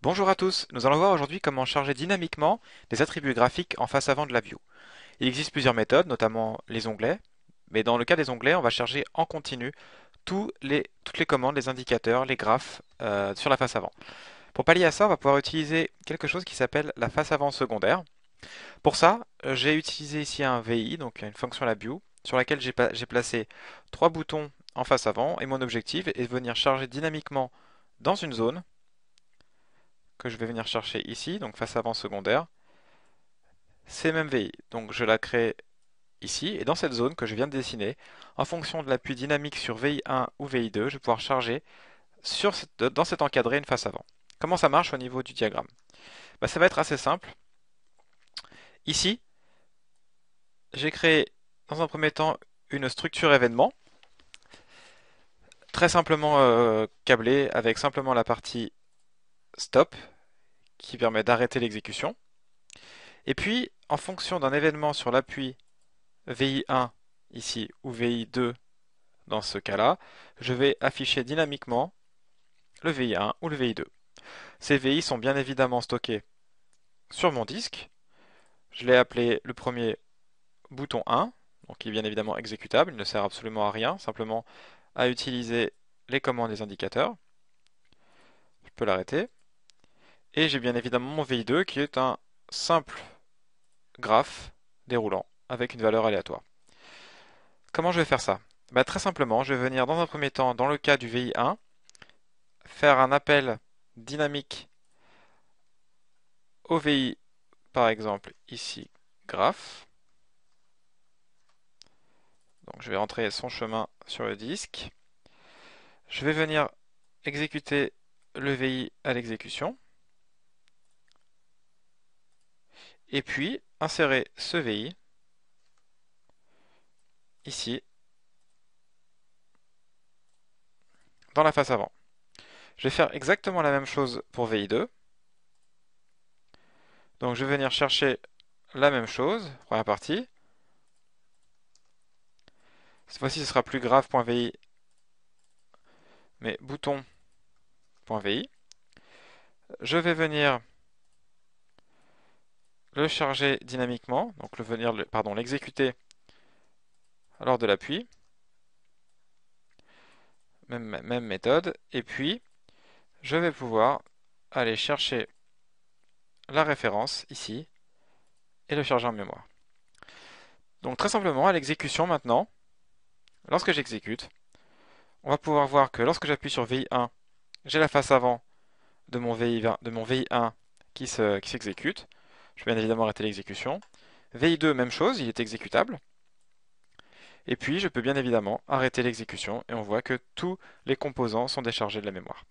Bonjour à tous, nous allons voir aujourd'hui comment charger dynamiquement des attributs graphiques en face avant de la view. Il existe plusieurs méthodes, notamment les onglets, mais dans le cas des onglets, on va charger en continu toutes les commandes, les indicateurs, les graphes sur la face avant. Pour pallier à ça, on va pouvoir utiliser quelque chose qui s'appelle la face avant secondaire. Pour ça, j'ai utilisé ici un VI, donc une fonction LabView, sur laquelle j'ai placé trois boutons en face avant, et mon objectif est de venir charger dynamiquement dans une zone que je vais venir chercher ici, donc face avant secondaire, CMMVI. Donc je la crée ici, et dans cette zone que je viens de dessiner, en fonction de l'appui dynamique sur VI1 ou VI2, je vais pouvoir charger dans cet encadré une face avant. Comment ça marche au niveau du diagramme? Ça va être assez simple. Ici, j'ai créé dans un premier temps une structure événement, très simplement câblée avec simplement la partie stop qui permet d'arrêter l'exécution. Et puis, en fonction d'un événement sur l'appui VI1 ici ou VI2 dans ce cas-là, je vais afficher dynamiquement le VI1 ou le VI2. Ces VI sont bien évidemment stockés sur mon disque. Je l'ai appelé le premier bouton 1, donc il est bien évidemment exécutable, il ne sert absolument à rien, simplement à utiliser les commandes des indicateurs. Je peux l'arrêter. Et j'ai bien évidemment mon VI2 qui est un simple graphe déroulant avec une valeur aléatoire. Comment je vais faire ça? Très simplement, je vais venir dans un premier temps, dans le cas du VI1, faire un appel dynamique au VI, par exemple ici, graph. Donc je vais rentrer son chemin sur le disque. Je vais venir exécuter le VI à l'exécution. Et puis insérer ce VI ici dans la face avant. Je vais faire exactement la même chose pour VI2. Donc je vais venir chercher la même chose, première partie. Cette fois-ci, ce sera plus grave.vi, mais bouton.vi. Je vais venir le charger dynamiquement, donc l'exécuter lors de l'appui. Même méthode. Et puis, je vais pouvoir aller chercher la référence ici et le charger en mémoire. Donc très simplement, à l'exécution maintenant, lorsque j'exécute, on va pouvoir voir que lorsque j'appuie sur VI1, j'ai la face avant de mon VI1 qui s'exécute. Je vais bien évidemment arrêter l'exécution. VI2, même chose, il est exécutable. Et puis, je peux bien évidemment arrêter l'exécution et on voit que tous les composants sont déchargés de la mémoire.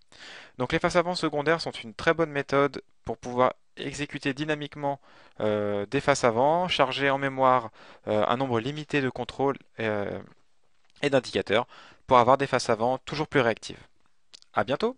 Donc les faces avant secondaires sont une très bonne méthode pour pouvoir exécuter dynamiquement des faces avant, charger en mémoire un nombre limité de contrôles et d'indicateurs pour avoir des faces avant toujours plus réactives. À bientôt!